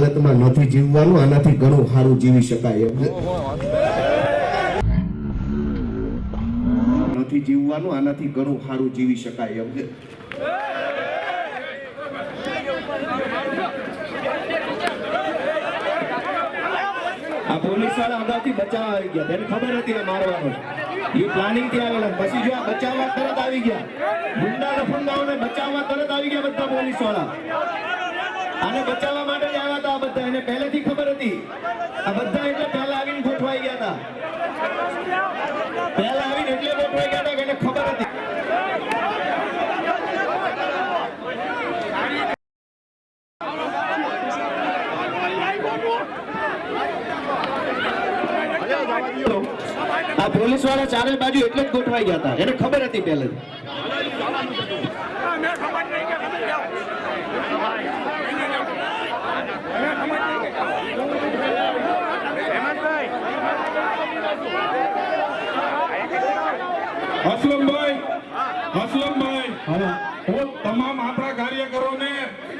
હાલતમાં નથી જીવવાનું, આનાથી ઘણું સારું જીવી શકાય એમ છે. નથી જીવવાનું, આનાથી ઘણું સારું જીવી શકાય એમ છે. આ પોલીસ વાળા અગાઉથી બચાવ આવી ગયા, તેને ખબર હતી આ મારવાનો એ પ્લાનિંગ થી આવેલા. પછી જો આ બચાવવા તરત આવી ગયા, ગુંડા લફંગાઓને બચાવવા તરત આવી ગયા બધા પોલીસ વાળા. આને બચાવવા માટે જ આવ્યા હતા બધા, એને પહેલેથી ખબર હતી. આ બધા એટલે પહેલા આવીને ગોઠવાઈ ગયા હતા, પહેલા આવીને એટલે ગોઠવાઈ ગયા હતા કે એને ખબર હતી. આ પોલીસ વાળા ચારે બાજુ એટલે જ ગોઠવાઈ ગયા હતા, એને ખબર હતી પહેલેથી. અસલમભાઈ હું તમામ આપણા કાર્યકરોને